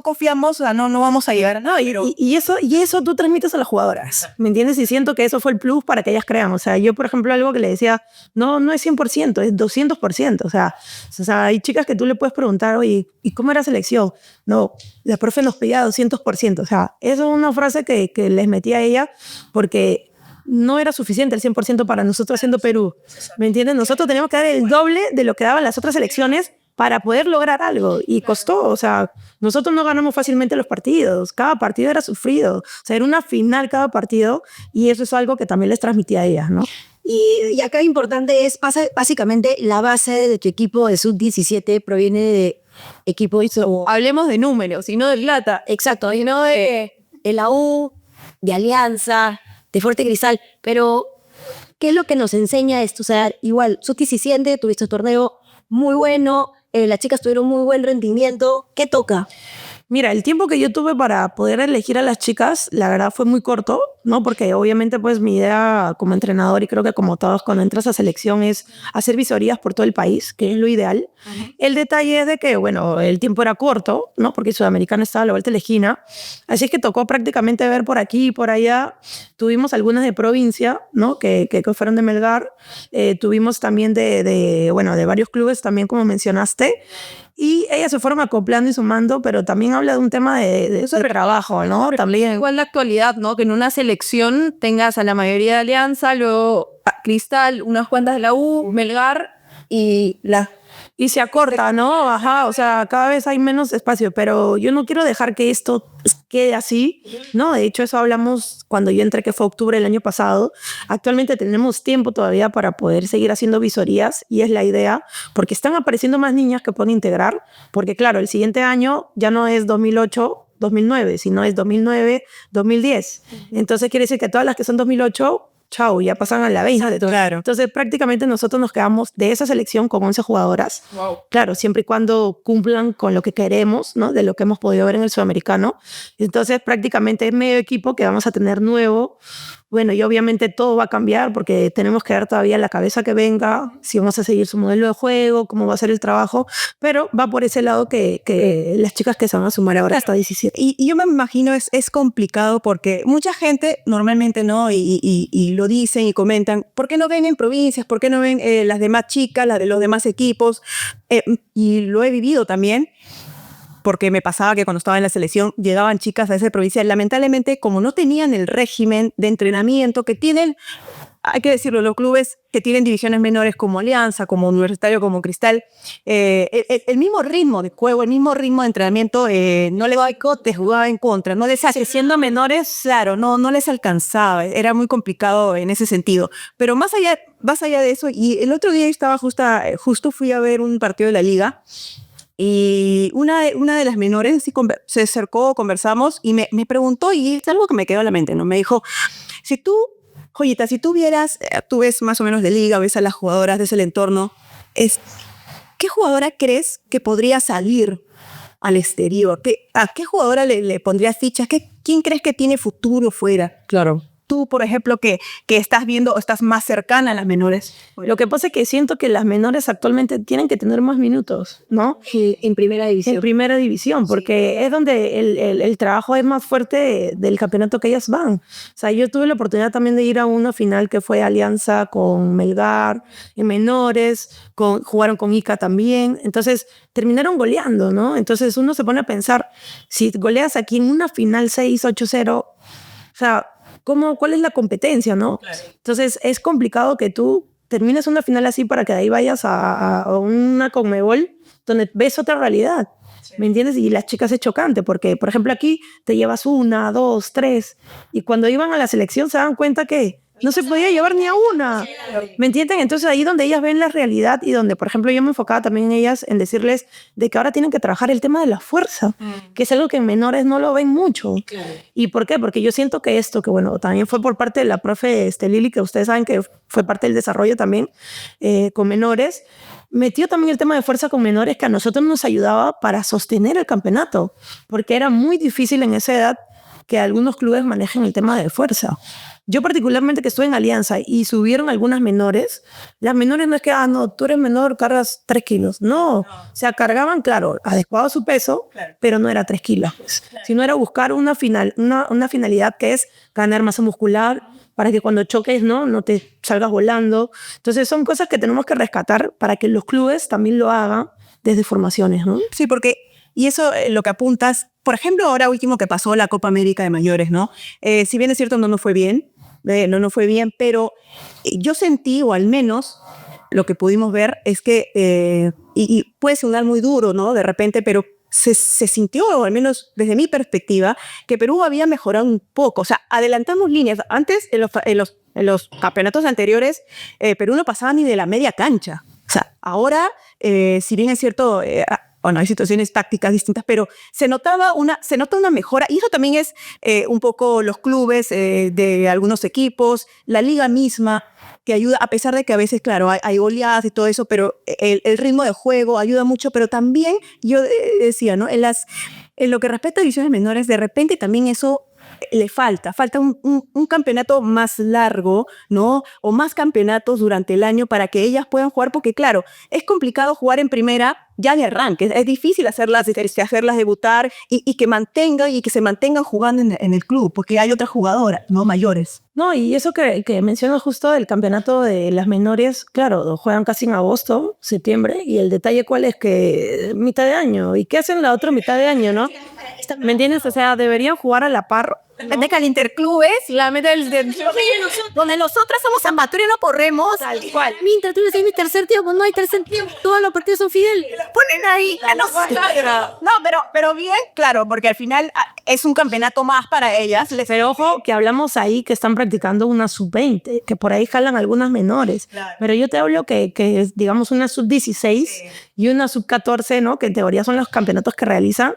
confiamos, o sea, no vamos a llegar a nada. Y eso tú transmites a las jugadoras, ¿me entiendes? Y siento que eso fue el plus para que ellas crean. O sea, yo, por ejemplo, algo que le decía, no es 100%, es 200%. O sea, hay chicas que tú le puedes preguntar, oye, ¿y cómo era selección? No, la profe nos pedía 200%. O sea, eso es una frase que les metí a ella porque no era suficiente el 100% para nosotros siendo Perú, ¿me entiendes? Nosotros teníamos que dar el doble de lo que daban las otras selecciones para poder lograr algo, y costó, o sea, nosotros no ganamos fácilmente los partidos, cada partido era sufrido, o sea, era una final cada partido, y eso es algo que también les transmití a ellas, ¿no? Y acá importante es, básicamente, la base de tu equipo de sub-17 proviene de equipo... Hablemos de números y no de plata. Exacto, y no de la U, de Alianza, de Fuerte Cristal, pero ¿qué es lo que nos enseña esto? O sea, igual, sub-17, tuviste un torneo muy bueno, las chicas tuvieron muy buen rendimiento. ¿Qué toca? Mira, el tiempo que yo tuve para poder elegir a las chicas, la verdad fue muy corto, ¿no? Porque obviamente pues mi idea como entrenador y creo que como todos cuando entras a selección es hacer visorías por todo el país, que es lo ideal. El detalle es de que, bueno, el tiempo era corto, ¿no? Porque Sudamericana estaba a la vuelta de la esquina, así es que tocó prácticamente ver por aquí y por allá. Tuvimos algunas de provincia, ¿no? Que fueron de Melgar, tuvimos también bueno, de varios clubes también como mencionaste. Y ellas se fueron acoplando y sumando, pero también habla de un tema de trabajo, ¿no? También. Igual la actualidad, ¿no? Que en una selección tengas a la mayoría de Alianza, luego a Cristal, unas cuantas de la U, Melgar y la... Y se acorta, ¿no? Ajá, o sea, cada vez hay menos espacio, pero yo no quiero dejar que esto quede así, ¿no? De hecho, eso hablamos cuando yo entré, que fue octubre del año pasado. Actualmente tenemos tiempo todavía para poder seguir haciendo visorías y es la idea, porque están apareciendo más niñas que pueden integrar, porque claro, el siguiente año ya no es 2008, 2009, sino es 2009, 2010. Entonces quiere decir que todas las que son 2008... chau, ya pasan a la 20. Claro. Entonces, prácticamente nosotros nos quedamos de esa selección con 11 jugadoras. Wow. Claro, siempre y cuando cumplan con lo que queremos, ¿no? De lo que hemos podido ver en el Sudamericano. Entonces, prácticamente es medio equipo que vamos a tener nuevo. Bueno, y obviamente todo va a cambiar porque tenemos que ver todavía la cabeza que venga, si vamos a seguir su modelo de juego, cómo va a ser el trabajo, pero va por ese lado que las chicas que se van a sumar ahora hasta 17. Y yo me imagino es complicado porque mucha gente normalmente no, y lo dicen y comentan, ¿por qué no ven en provincias? ¿Por qué no ven las demás chicas, las de los demás equipos? Y lo he vivido también, porque me pasaba que cuando estaba en la selección llegaban chicas a esa provincia. Lamentablemente, como no tenían el régimen de entrenamiento que tienen, hay que decirlo, los clubes que tienen divisiones menores como Alianza, como Universitario, como Cristal, el mismo ritmo de juego, el mismo ritmo de entrenamiento, no le te jugaba en contra, no les hace, siendo menores, claro, no les alcanzaba, era muy complicado en ese sentido. Pero más allá de eso, y el otro día yo estaba justo fui a ver un partido de la Liga, y una de las menores se acercó, conversamos, y me preguntó, y es algo que me quedó en la mente, ¿no? Me dijo, Joyita, si tú ves más o menos de Liga, ves a las jugadoras de ese entorno, ¿qué jugadora crees que podría salir al exterior? ¿A qué jugadora le pondrías fichas? ¿Quién crees que tiene futuro fuera? Claro. Tú, por ejemplo, que estás viendo o estás más cercana a las menores. Lo que pasa es que siento que las menores actualmente tienen que tener más minutos, ¿no? En primera división. En primera división, porque es donde el trabajo es más fuerte del campeonato que ellas van. O sea, yo tuve la oportunidad también de ir a una final que fue Alianza con Melgar, en menores, jugaron con Ica también. Entonces, terminaron goleando, ¿no? Entonces, uno se pone a pensar, si goleas aquí en una final 6-8-0, o sea, ¿cuál es la competencia, no? Claro. Entonces, es complicado que tú termines una final así para que de ahí vayas a una Conmebol donde ves otra realidad, sí. ¿Me entiendes? Y las chicas es chocante porque, por ejemplo, aquí te llevas 1, 2, 3 y cuando iban a la selección se dan cuenta que no se podía llevar ni a una, ¿me entienden? Entonces ahí donde ellas ven la realidad y donde, por ejemplo, yo me enfocaba también en ellas en decirles de que ahora tienen que trabajar el tema de la fuerza, que es algo que en menores no lo ven mucho. Claro. ¿Y por qué? Porque yo siento que esto, que bueno, también fue por parte de la profe Lili, que ustedes saben que fue parte del desarrollo también con menores, metió también el tema de fuerza con menores que a nosotros nos ayudaba para sostener el campeonato, porque era muy difícil en esa edad que algunos clubes manejen el tema de fuerza. Yo particularmente que estuve en Alianza y subieron algunas menores, las menores no es que, no, tú eres menor, cargas 3 kilos. No, o sea, cargaban, claro, adecuado a su peso, claro, pero no era 3 kilos. Claro. Sino era buscar una finalidad que es ganar masa muscular para que cuando choques no te salgas volando. Entonces son cosas que tenemos que rescatar para que los clubes también lo hagan desde formaciones, ¿no? Sí, porque... Y eso lo que apuntas, por ejemplo, ahora último que pasó la Copa América de mayores, ¿no? Si bien es cierto, no fue bien, pero yo sentí, o al menos lo que pudimos ver, es que, y puede sonar muy duro, ¿no? De repente, pero se sintió, o al menos desde mi perspectiva, que Perú había mejorado un poco. O sea, adelantamos líneas. Antes, en los campeonatos anteriores, Perú no pasaba ni de la media cancha. O sea, ahora, si bien es cierto... hay situaciones tácticas distintas, pero se nota una mejora, y eso también es un poco los clubes de algunos equipos, la liga misma, que ayuda, a pesar de que a veces, claro, hay goleadas y todo eso, pero el ritmo de juego ayuda mucho, pero también, yo decía, ¿no? en lo que respecta a divisiones menores, de repente también eso le falta un campeonato más largo, ¿no? O más campeonatos durante el año para que ellas puedan jugar, porque claro, es complicado jugar en primera ya de arranque, es difícil hacerlas debutar y que se mantengan jugando en el club, porque hay otras jugadoras, ¿no? Mayores. No, y eso que mencionas justo del campeonato de las menores, claro, juegan casi en agosto, septiembre, y el detalle cuál es que mitad de año, ¿y qué hacen la otra mitad de año, no? ¿Me entiendes? O sea, deberían jugar a la par. De que al interclubes, la meta del donde nosotras somos amateur y no corremos, tal cual. Mientras tú decís mi tercer tiempo, no hay tercer tiempo. Todos los partidos son fieles. Ponen ahí. No, pero bien, claro, porque al final es un campeonato más para ellas. Pero ojo, que hablamos ahí que están practicando una sub-20, que por ahí jalan algunas menores. Claro. Pero yo te hablo que es, digamos, una sub-16 y una sub-14, ¿no? Que en teoría son los campeonatos que realizan.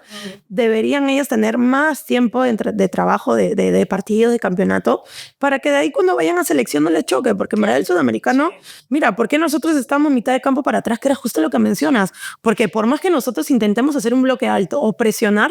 Deberían ellas tener más tiempo de trabajo, de partidos, de campeonato, para que de ahí cuando vayan a selección no les choque, porque en verdad el sudamericano, mira, ¿por qué nosotros estamos mitad de campo para atrás? Que era justo lo que mencionas, porque por más que nosotros intentemos hacer un bloque alto o presionar,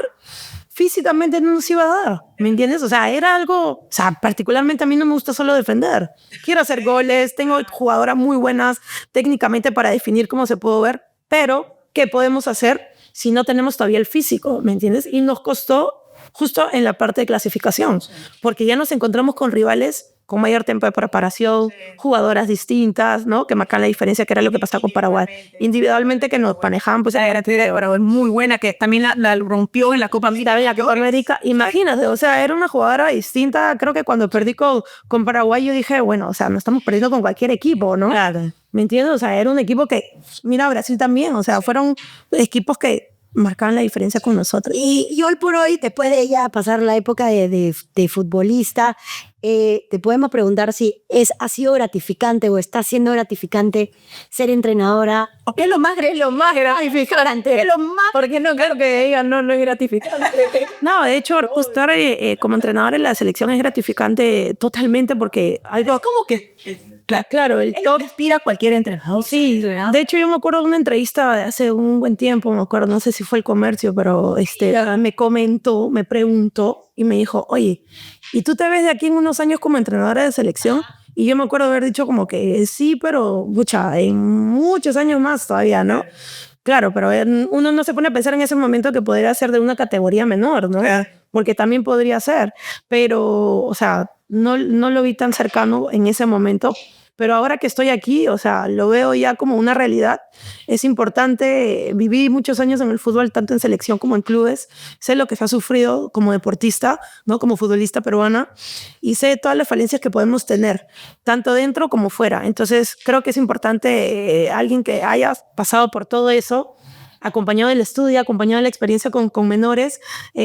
físicamente no nos iba a dar, ¿me entiendes? O sea, era algo, o sea, particularmente a mí no me gusta solo defender, quiero hacer goles, tengo jugadoras muy buenas técnicamente para definir cómo se puede ver, pero ¿qué podemos hacer si no tenemos todavía el físico? ¿Me entiendes? Y nos costó justo en la parte de clasificación, porque ya nos encontramos con rivales con mayor tiempo de preparación, jugadoras distintas, ¿no? Que marcan la diferencia, que era lo que pasaba con Paraguay. Individualmente que nos manejaban, pues Era Paraguay muy buena, que también la rompió en la Copa América. Imagínate, o sea, era una jugadora distinta. Creo que cuando perdí con Paraguay, yo dije, bueno, o sea, no estamos perdiendo con cualquier equipo, ¿no? Claro. ¿Me entiendes? O sea, era un equipo que, mira, Brasil también, o sea, fueron equipos que marcaban la diferencia con nosotros. Y hoy por hoy, después de ya pasar la época de futbolista, te podemos preguntar si ha sido gratificante o está siendo gratificante ser entrenadora. Es lo más gratificante. Porque no creo que ella no es gratificante. No, de hecho, estar como entrenadora en la selección es gratificante totalmente porque algo como que claro, el top inspira a cualquier entrenador. Sí, de hecho yo me acuerdo de una entrevista de hace un buen tiempo, me acuerdo, no sé si fue El Comercio, pero me preguntó y me dijo, oye, ¿y tú te ves de aquí en unos años como entrenadora de selección? Y yo me acuerdo haber dicho como que sí, pero en muchos años más todavía, ¿no? Claro, pero uno no se pone a pensar en ese momento que podría ser de una categoría menor, ¿no? Porque también podría ser, pero, o sea, no lo vi tan cercano en ese momento. Pero ahora que estoy aquí, o sea, lo veo ya como una realidad. Es importante, viví muchos años en el fútbol, tanto en selección como en clubes. Sé lo que se ha sufrido como deportista, ¿no? Como futbolista peruana, y sé todas las falencias que podemos tener, tanto dentro como fuera. Entonces, creo que es importante alguien que haya pasado por todo eso, acompañado del estudio, acompañado de la experiencia con menores,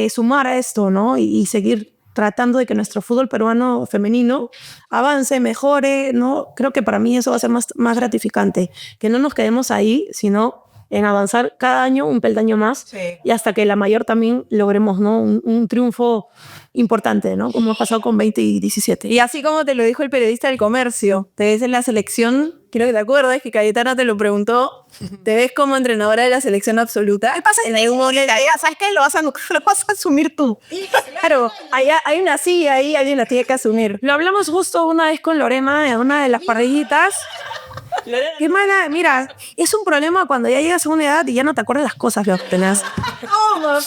sumar a esto, ¿no? Y seguir tratando de que nuestro fútbol peruano femenino avance, mejore, ¿no? Creo que para mí eso va a ser más gratificante, que no nos quedemos ahí, sino en avanzar cada año un peldaño más, y hasta que la mayor también logremos, ¿no? Un triunfo importante, ¿no? Como ha pasado con 20 y 17. Y así como te lo dijo el periodista del Comercio, te ves en la selección, quiero que te acuerdes que Cayetana te lo preguntó, te ves como entrenadora de la selección absoluta. ¿Qué pasa? ¿Sabes qué? Lo vas a asumir tú. Claro, hay una silla ahí, alguien la tiene que asumir. Lo hablamos justo una vez con Lorena en una de las parrillitas. Qué mala, mira, es un problema cuando ya llegas a una edad y ya no te acuerdas las cosas que tenés. ¿Cómo?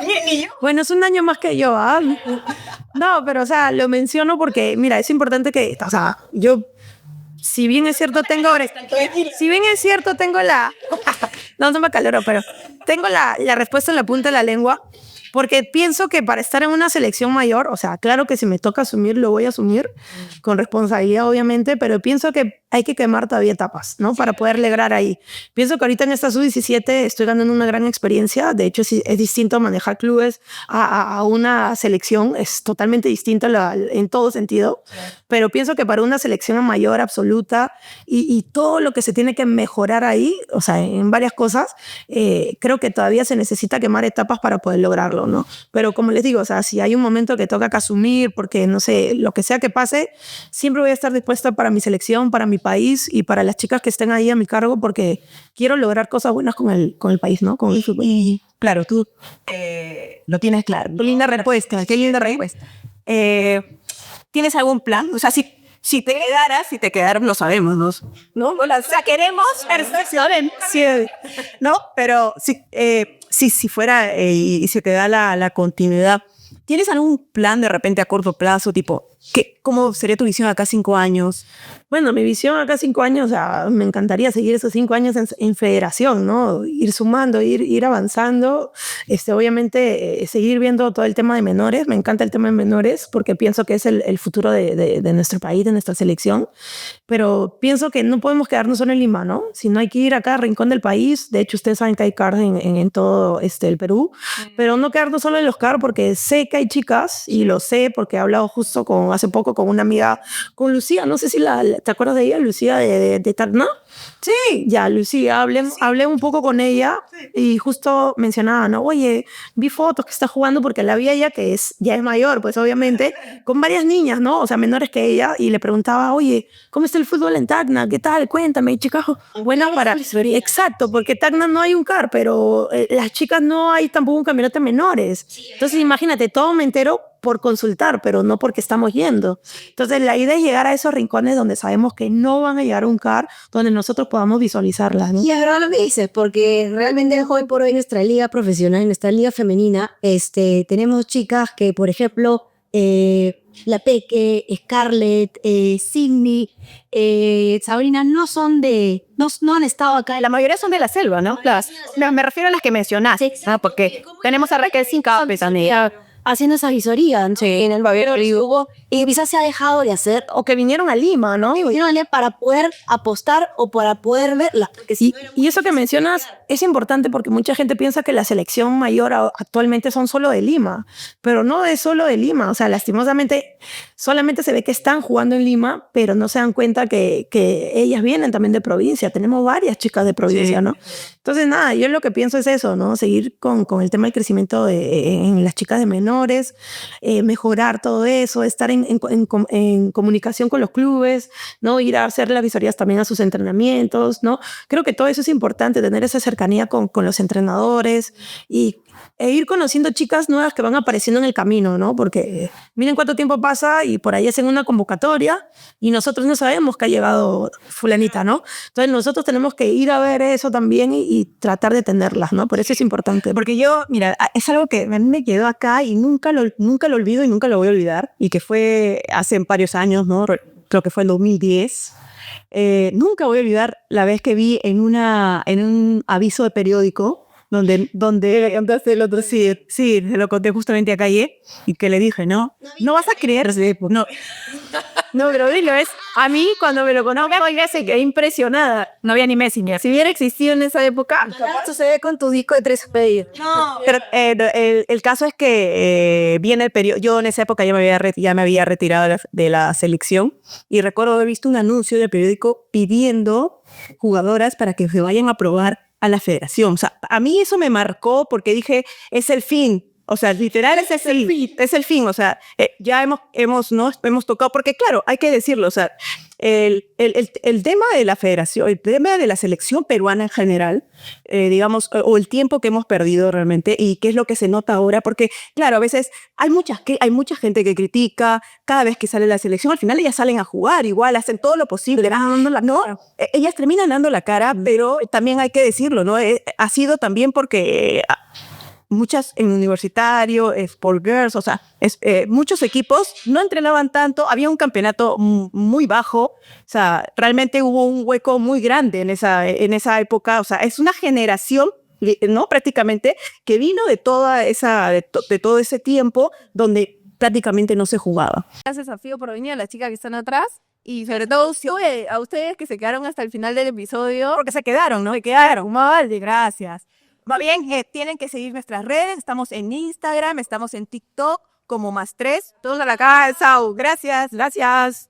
Ni yo. Bueno, es un año más que yo, ¿ah? No, pero o sea, lo menciono porque, mira, es importante que, o sea, yo, si bien es cierto tengo la... No me acaloro, pero tengo la respuesta en la punta de la lengua, porque pienso que para estar en una selección mayor, o sea, claro que si me toca asumir, lo voy a asumir con responsabilidad, obviamente, pero pienso que hay que quemar todavía etapas, ¿no? Para poder lograr ahí. Pienso que ahorita en esta sub-17 estoy ganando una gran experiencia. De hecho, es distinto manejar clubes a una selección. Es totalmente distinto en todo sentido. Pero pienso que para una selección mayor, absoluta, y todo lo que se tiene que mejorar ahí, o sea, en varias cosas, creo que todavía se necesita quemar etapas para poder lograrlo. selección, ¿no? Pero como les digo, o sea, si hay un momento que toca que asumir, porque no sé, lo que sea que pase, siempre voy a estar dispuesta para mi selección, para mi país y para las chicas que estén ahí a mi cargo, porque quiero lograr cosas buenas con el país, ¿no? Con el fútbol. Y claro, tú lo tienes claro. Qué linda respuesta, qué linda respuesta. ¿Tienes algún plan? O sea, si te quedaras, lo sabemos, ¿no? O sea, queremos, sí, ¿no? Pero si fuera y se te da la continuidad, ¿tienes algún plan de repente a corto plazo, tipo, cómo sería tu visión acá 5 años? Bueno, mi visión acá 5 años, o sea, me encantaría seguir esos 5 años en federación, ¿no? Ir sumando, ir avanzando. Obviamente, seguir viendo todo el tema de menores. Me encanta el tema de menores porque pienso que es el futuro de nuestro país, de nuestra selección. Pero pienso que no podemos quedarnos solo en Lima, ¿no? Sino hay que ir a cada rincón del país. De hecho, ustedes saben que hay CAR en todo el Perú. Pero no quedarnos solo en los CAR porque sé que hay chicas, y lo sé porque he hablado justo hace poco con una amiga, con Lucía, no sé si ¿te acuerdas de ella? Lucía de Tacna. Sí. Ya, Lucía, hablé un poco con ella y justo mencionaba, ¿no? Oye, vi fotos que está jugando porque la vi a ella, que ya es mayor, pues obviamente, con varias niñas, ¿no? O sea, menores que ella, y le preguntaba, oye, ¿cómo está el fútbol en Tacna? ¿Qué tal? Cuéntame, chicas. Bueno, exacto, porque Tacna no hay un CAR, pero las chicas no hay tampoco un campeonato de menores. Entonces, imagínate, todo me entero por consultar, pero no porque estamos yendo. Entonces, la idea es llegar a esos rincones donde sabemos que no van a llegar a un CAR, donde nosotros podamos visualizarlas, ¿no? Y es verdad lo que dices, porque realmente hoy por hoy en nuestra liga profesional, en nuestra liga femenina, tenemos chicas que, por ejemplo, la Peque, Scarlett, Sydney, Sabrina, no han estado acá. La mayoría son de la selva, ¿no? Me refiero a las que mencionaste, porque tenemos a Raquel Sincape también. Haciendo esa visoría, ¿no? En el Baviera y quizás se ha dejado de hacer, O que vinieron a Lima, ¿no? vinieron a leer para poder apostar o para poder verla. Y eso que mencionas es importante porque mucha gente piensa que la selección mayor actualmente son solo de Lima, pero no es solo de Lima. O sea, lastimosamente solamente se ve que están jugando en Lima, pero no se dan cuenta que ellas vienen también de provincia. Tenemos varias chicas de provincia, sí, ¿no? Entonces, nada, yo lo que pienso es eso, ¿no? Seguir con el tema del crecimiento en las chicas de menores, mejorar todo eso, estar en comunicación con los clubes, ¿no? Ir a hacer las visorías también a sus entrenamientos, ¿no? Creo que todo eso es importante, tener esa cercanía con los entrenadores e ir conociendo chicas nuevas que van apareciendo en el camino, ¿no? Porque miren cuánto tiempo pasa y por ahí hacen una convocatoria y nosotros no sabemos que ha llegado fulanita, ¿no? Entonces nosotros tenemos que ir a ver eso también y tratar de tenerlas, ¿no? Por eso es importante. Porque mira, es algo que me quedó acá y nunca lo olvido y nunca lo voy a olvidar, y que fue hace varios años, ¿no? Creo que fue el 2010. Nunca voy a olvidar la vez que vi en un aviso de periódico donde contaste el otro, sí, se lo conté justamente a Calle, y que le dije, no vas a creer, no, pero dilo, a mí cuando me lo conozco, se quedé impresionada. No había ni Messenger. Si hubiera existido en esa época, Sucede con tu disco de 3 pedidos. no. Pero el caso es que viene el periodo. Yo en esa época ya me había retirado de la selección, y recuerdo haber visto un anuncio del periódico pidiendo jugadoras para que se vayan a probar a la federación. O sea, a mí eso me marcó porque dije, es el fin. O sea, literal es el fin. O sea, ya hemos tocado, porque claro, hay que decirlo, o sea, el tema de la federación, el tema de la selección peruana en general, digamos, o el tiempo que hemos perdido realmente, y qué es lo que se nota ahora, porque claro, a veces hay mucha gente que critica cada vez que sale la selección. Al final ellas salen a jugar, igual hacen todo lo posible, ¿no? Ellas terminan dando la cara, pero también hay que decirlo, ¿no? Ha sido también porque muchas en universitario, Sport Girls, o sea, muchos equipos no entrenaban tanto, había un campeonato muy bajo, o sea, realmente hubo un hueco muy grande en esa época. O sea, es una generación, ¿no? Prácticamente, que vino de todo ese tiempo donde prácticamente no se jugaba. Gracias, desafío por venir a las chicas que están atrás. Y sobre todo a ustedes que se quedaron hasta el final del episodio. Porque se quedaron, ¿no? Y quedaron. Vale, gracias. Va bien, tienen que seguir nuestras redes. Estamos en Instagram, estamos en TikTok como +3. Todos a la casa. Gracias.